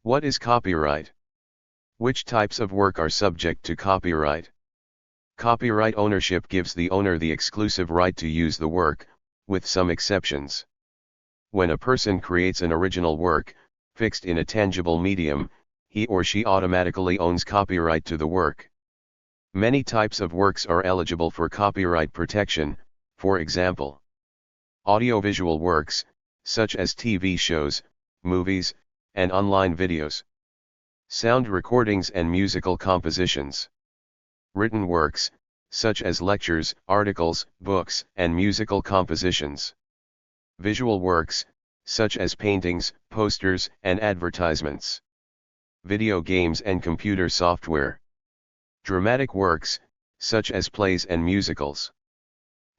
What is copyright? Which types of work are subject to copyright? Copyright ownership gives the owner the exclusive right to use the work, with some exceptions. When a person creates an original work, fixed in a tangible medium, he or she automatically owns copyright to the work. Many types of works are eligible for copyright protection, for example, audiovisual works, such as TV shows, movies, and online videos. Sound recordings and musical compositions. Written works, such as lectures, articles, books, and musical compositions. Visual works, such as paintings, posters, and advertisements. Video games and computer software. Dramatic works, such as plays and musicals.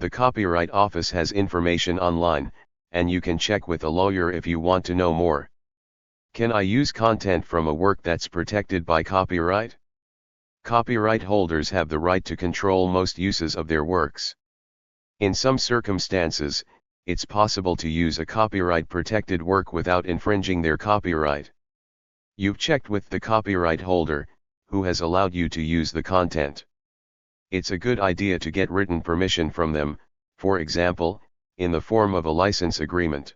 The Copyright Office has information online, and you can check with a lawyer if you want to know more. Can I use content from a work that's protected by copyright? Copyright holders have the right to control most uses of their works. In some circumstances, it's possible to use a copyright-protected work without infringing their copyright. You've checked with the copyright holder, who has allowed you to use the content. It's a good idea to get written permission from them, for example, in the form of a license agreement.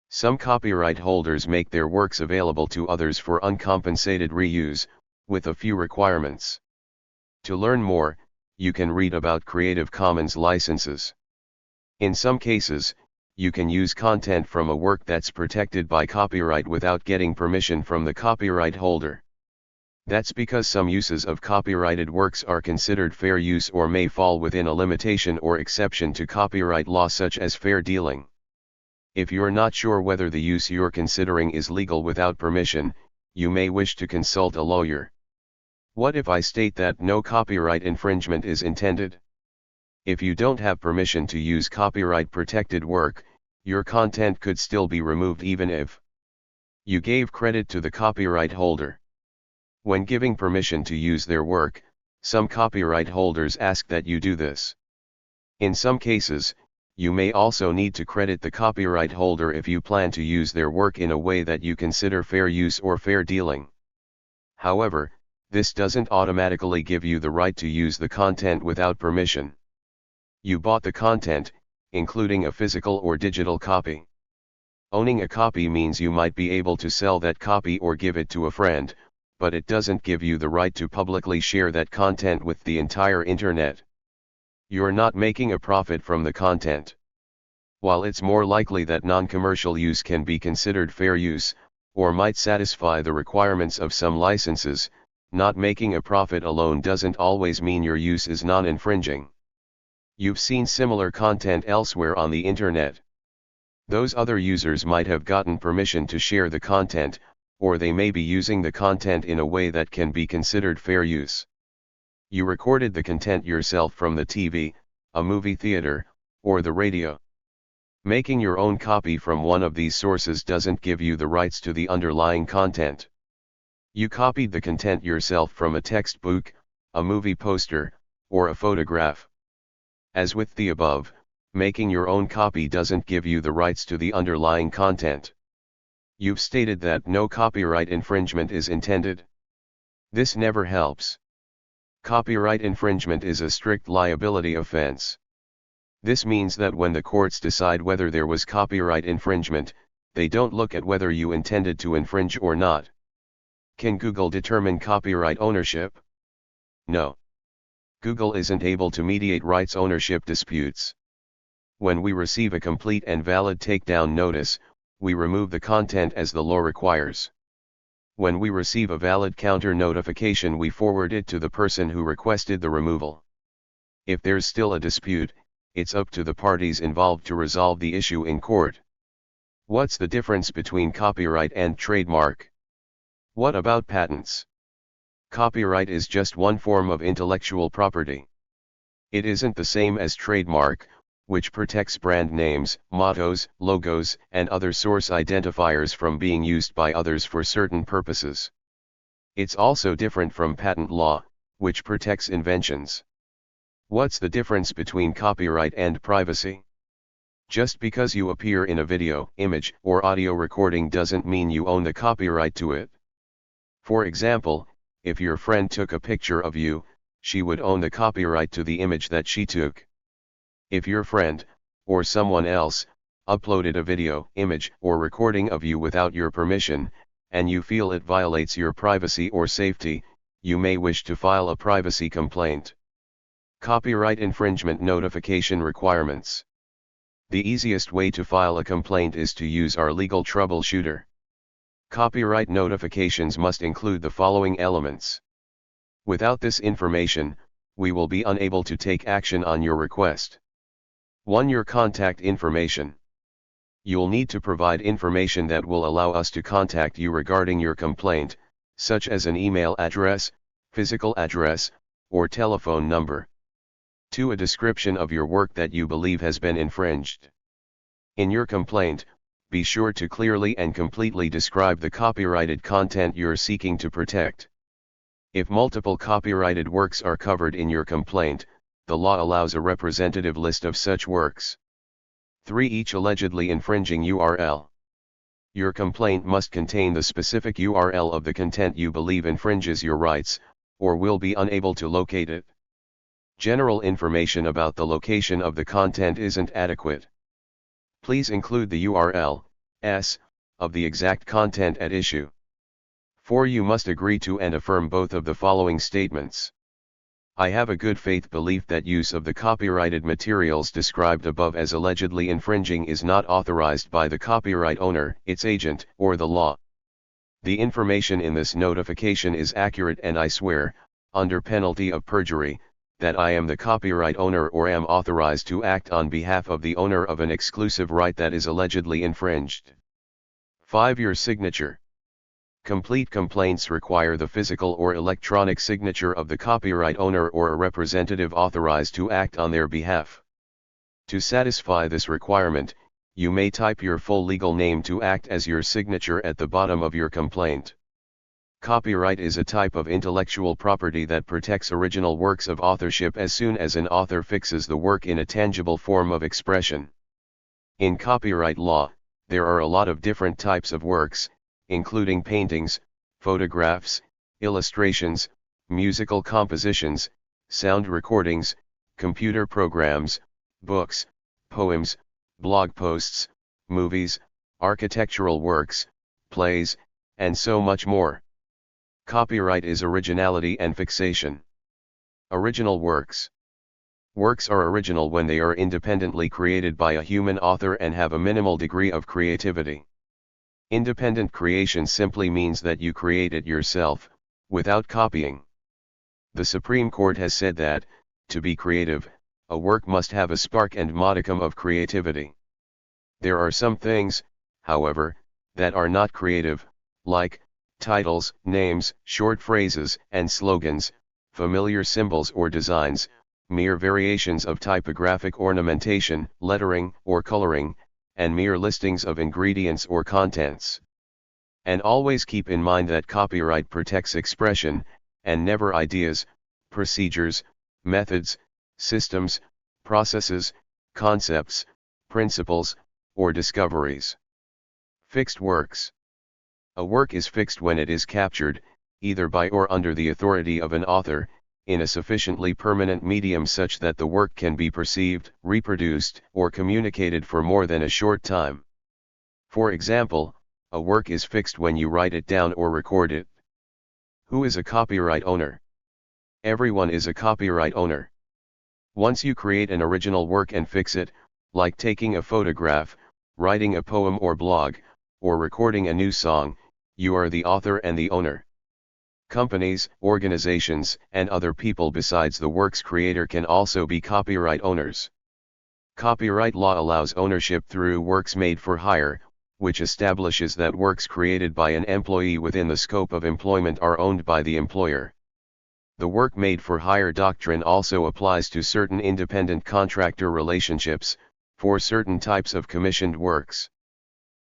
Some copyright holders make their works available to others for uncompensated reuse, with a few requirements. To learn more, you can read about Creative Commons licenses. In some cases, you can use content from a work that's protected by copyright without getting permission from the copyright holder. That's because some uses of copyrighted works are considered fair use or may fall within a limitation or exception to copyright law, such as fair dealing. If you're not sure whether the use you're considering is legal without permission, you may wish to consult a lawyer. What if I state that no copyright infringement is intended? If you don't have permission to use copyright-protected work, your content could still be removed even if you gave credit to the copyright holder. When giving permission to use their work, some copyright holders ask that you do this. In some cases, you may also need to credit the copyright holder if you plan to use their work in a way that you consider fair use or fair dealing. However, this doesn't automatically give you the right to use the content without permission. You bought the content, including a physical or digital copy. Owning a copy means you might be able to sell that copy or give it to a friend, but it doesn't give you the right to publicly share that content with the entire internet. You're not making a profit from the content. While it's more likely that non-commercial use can be considered fair use, or might satisfy the requirements of some licenses, not making a profit alone doesn't always mean your use is non-infringing. You've seen similar content elsewhere on the internet. Those other users might have gotten permission to share the content, or they may be using the content in a way that can be considered fair use. You recorded the content yourself from the TV, a movie theater, or the radio. Making your own copy from one of these sources doesn't give you the rights to the underlying content. You copied the content yourself from a textbook, a movie poster, or a photograph. As with the above, making your own copy doesn't give you the rights to the underlying content. You've stated that no copyright infringement is intended. This never helps. Copyright infringement is a strict liability offense. This means that when the courts decide whether there was copyright infringement, they don't look at whether you intended to infringe or not. Can Google determine copyright ownership? No. Google isn't able to mediate rights ownership disputes. When we receive a complete and valid takedown notice, we remove the content as the law requires. When we receive a valid counter notification, we forward it to the person who requested the removal. If there's still a dispute, it's up to the parties involved to resolve the issue in court. What's the difference between copyright and trademark? What about patents? Copyright is just one form of intellectual property. It isn't the same as trademark, which protects brand names, mottos, logos, and other source identifiers from being used by others for certain purposes. It's also different from patent law, which protects inventions. What's the difference between copyright and privacy? Just because you appear in a video, image, or audio recording doesn't mean you own the copyright to it. For example, if your friend took a picture of you, she would own the copyright to the image that she took. If your friend, or someone else, uploaded a video, image, or recording of you without your permission, and you feel it violates your privacy or safety, you may wish to file a privacy complaint. Copyright infringement notification requirements. The easiest way to file a complaint is to use our legal troubleshooter. Copyright notifications must include the following elements. Without this information, we will be unable to take action on your request. 1. Your contact information. You'll need to provide information that will allow us to contact you regarding your complaint, such as an email address, physical address, or telephone number. 2. A description of your work that you believe has been infringed. In your complaint, be sure to clearly and completely describe the copyrighted content you're seeking to protect. If multiple copyrighted works are covered in your complaint, the law allows a representative list of such works. 3. Each allegedly infringing URL. Your complaint must contain the specific URL of the content you believe infringes your rights, or will be unable to locate it. General information about the location of the content isn't adequate. Please include the URL of the exact content at issue. 4. You must agree to and affirm both of the following statements. I have a good faith belief that use of the copyrighted materials described above as allegedly infringing is not authorized by the copyright owner, its agent, or the law. The information in this notification is accurate, and I swear, under penalty of perjury, that I am the copyright owner or am authorized to act on behalf of the owner of an exclusive right that is allegedly infringed. 5. Your signature. Complete complaints require the physical or electronic signature of the copyright owner or a representative authorized to act on their behalf. To satisfy this requirement, you may type your full legal name to act as your signature at the bottom of your complaint. Copyright is a type of intellectual property that protects original works of authorship as soon as an author fixes the work in a tangible form of expression. In copyright law, there are a lot of different types of works, including paintings, photographs, illustrations, musical compositions, sound recordings, computer programs, books, poems, blog posts, movies, architectural works, plays, and so much more. Copyright is originality and fixation. Original works. Works are original when they are independently created by a human author and have a minimal degree of creativity. Independent creation simply means that you create it yourself, without copying. The Supreme Court has said that, to be creative, a work must have a spark and modicum of creativity. There are some things, however, that are not creative, like titles, names, short phrases and slogans, familiar symbols or designs, mere variations of typographic ornamentation, lettering, or coloring, and mere listings of ingredients or contents. And always keep in mind that copyright protects expression, and never ideas, procedures, methods, systems, processes, concepts, principles, or discoveries. Fixed works. A work is fixed when it is captured, either by or under the authority of an author, in a sufficiently permanent medium such that the work can be perceived, reproduced, or communicated for more than a short time. For example, a work is fixed when you write it down or record it. Who is a copyright owner? Everyone is a copyright owner. Once you create an original work and fix it, like taking a photograph, writing a poem or blog, or recording a new song, you are the author and the owner. Companies, organizations, and other people besides the work's creator can also be copyright owners. Copyright law allows ownership through works made for hire, which establishes that works created by an employee within the scope of employment are owned by the employer. The work made for hire doctrine also applies to certain independent contractor relationships, for certain types of commissioned works.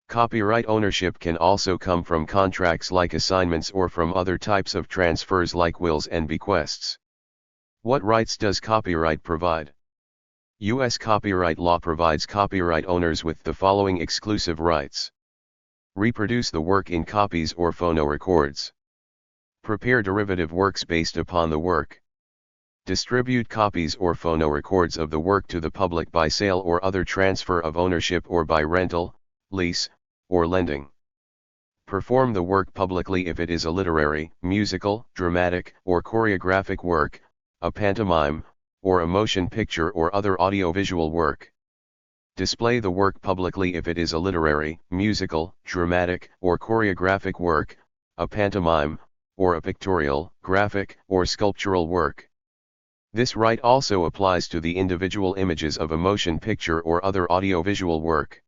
Copyright ownership can also come from contracts like assignments or from other types of transfers like wills and bequests. What rights does copyright provide? U.S. copyright law provides copyright owners with the following exclusive rights. Reproduce the work in copies or phonorecords. Prepare derivative works based upon the work. Distribute copies or phonorecords of the work to the public by sale or other transfer of ownership or by rental, lease, or lending. Perform the work publicly if it is a literary, musical, dramatic, or choreographic work, a pantomime, or a motion picture or other audiovisual work. Display the work publicly if it is a literary, musical, dramatic, or choreographic work, a pantomime, or a pictorial, graphic, or sculptural work. This right also applies to the individual images of a motion picture or other audiovisual work.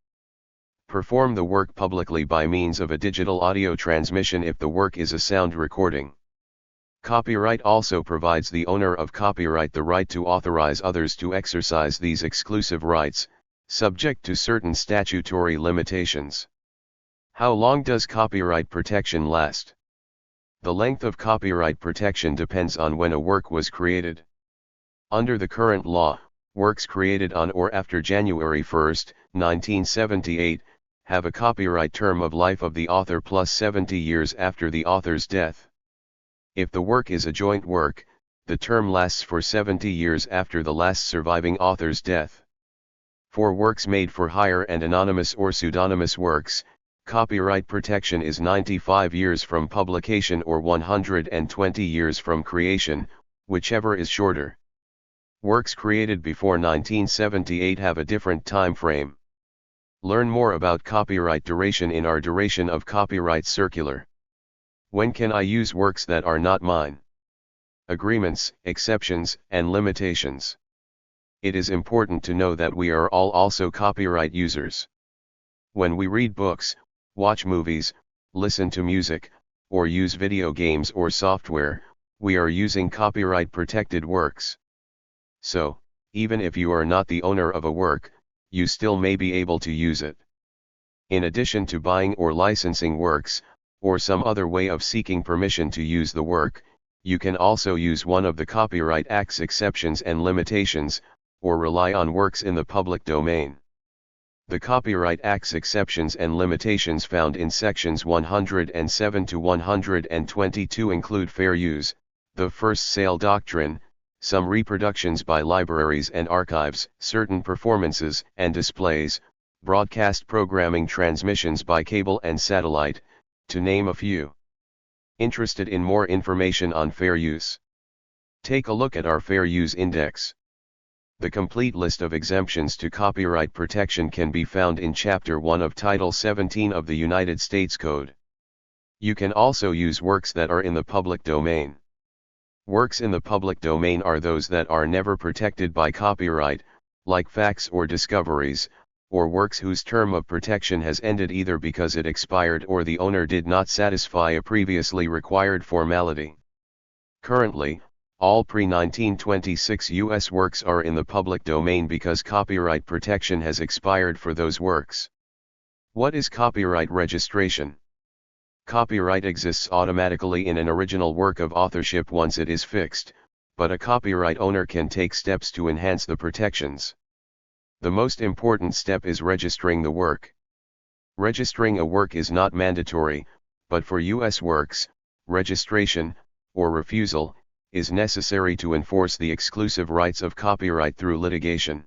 Perform the work publicly by means of a digital audio transmission if the work is a sound recording. Copyright also provides the owner of copyright the right to authorize others to exercise these exclusive rights, subject to certain statutory limitations. How long does copyright protection last? The length of copyright protection depends on when a work was created. Under the current law, works created on or after January 1, 1978, have a copyright term of life of the author plus 70 years after the author's death. If the work is a joint work, the term lasts for 70 years after the last surviving author's death. For works made for hire and anonymous or pseudonymous works, copyright protection is 95 years from publication or 120 years from creation, whichever is shorter. Works created before 1978 have a different time frame. Learn more about copyright duration in our Duration of Copyright Circular. When can I use works that are not mine? Agreements, exceptions, and limitations. It is important to know that we are all also copyright users. When we read books, watch movies, listen to music, or use video games or software, we are using copyright-protected works. So, even if you are not the owner of a work, you still may be able to use it. In addition to buying or licensing works, or some other way of seeking permission to use the work, you can also use one of the Copyright Act's exceptions and limitations, or rely on works in the public domain. The Copyright Act's exceptions and limitations found in sections 107 to 122 include fair use, the first sale doctrine, some reproductions by libraries and archives, certain performances and displays, broadcast programming transmissions by cable and satellite, to name a few. Interested in more information on fair use? Take a look at our Fair Use Index. The complete list of exemptions to copyright protection can be found in Chapter 1 of Title 17 of the United States Code. You can also use works that are in the public domain. Works in the public domain are those that are never protected by copyright, like facts or discoveries, or works whose term of protection has ended either because it expired or the owner did not satisfy a previously required formality. Currently, all pre-1926 U.S. works are in the public domain because copyright protection has expired for those works. What is copyright registration? Copyright exists automatically in an original work of authorship once it is fixed, but a copyright owner can take steps to enhance the protections. The most important step is registering the work. Registering a work is not mandatory, but for U.S. works, registration, or refusal, is necessary to enforce the exclusive rights of copyright through litigation.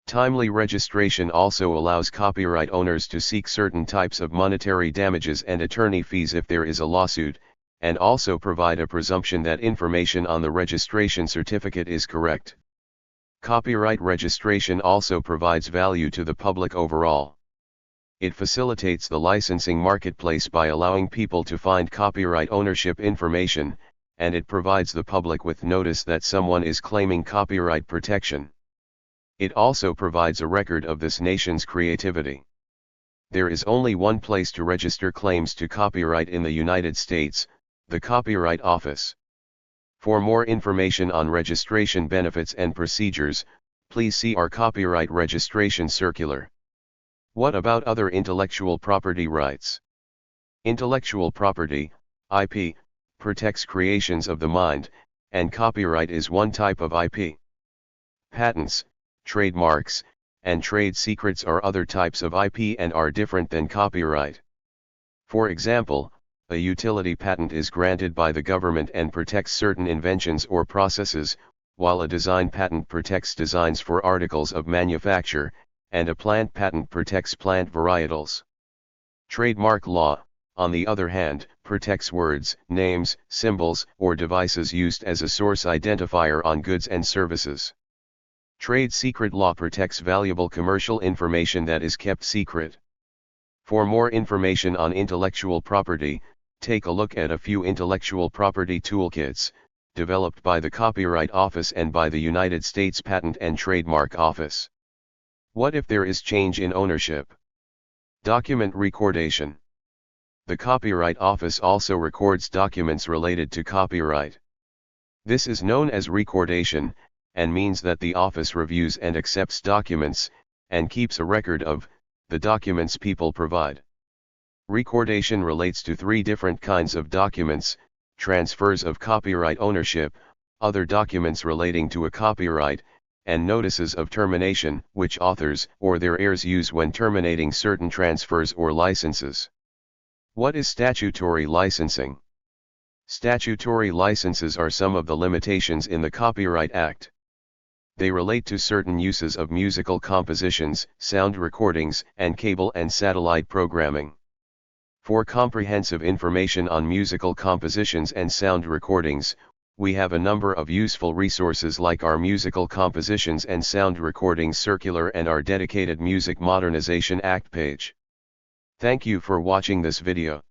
Timely registration also allows copyright owners to seek certain types of monetary damages and attorney fees if there is a lawsuit, and also provide a presumption that information on the registration certificate is correct. Copyright registration also provides value to the public overall. It facilitates the licensing marketplace by allowing people to find copyright ownership information, and it provides the public with notice that someone is claiming copyright protection. It also provides a record of this nation's creativity. There is only one place to register claims to copyright in the United States, the Copyright Office. For more information on registration benefits and procedures, please see our Copyright Registration Circular. What about other intellectual property rights? Intellectual property, IP, protects creations of the mind, and copyright is one type of IP. Patents, trademarks, and trade secrets are other types of IP and are different than copyright. For example, A utility patent is granted by the government and protects certain inventions or processes, while a design patent protects designs for articles of manufacture, and a plant patent protects plant varietals. Trademark law, on the other hand, protects words, names, symbols, or devices used as a source identifier on goods and services. Trade secret law protects valuable commercial information that is kept secret. For more information on intellectual property, take a look at a few intellectual property toolkits, developed by the Copyright Office and by the United States Patent and Trademark Office. What if there is change in ownership? Document recordation. The Copyright Office also records documents related to copyright. This is known as recordation, and means that the office reviews and accepts documents, and keeps a record of the documents people provide. Recordation relates to three different kinds of documents: transfers of copyright ownership, other documents relating to a copyright, and notices of termination, which authors or their heirs use when terminating certain transfers or licenses. What is statutory licensing? Statutory licenses are some of the limitations in the Copyright Act. They relate to certain uses of musical compositions, sound recordings, and cable and satellite programming. For comprehensive information on musical compositions and sound recordings, we have a number of useful resources like our Musical Compositions and Sound Recordings Circular and our dedicated Music Modernization Act page. Thank you for watching this video.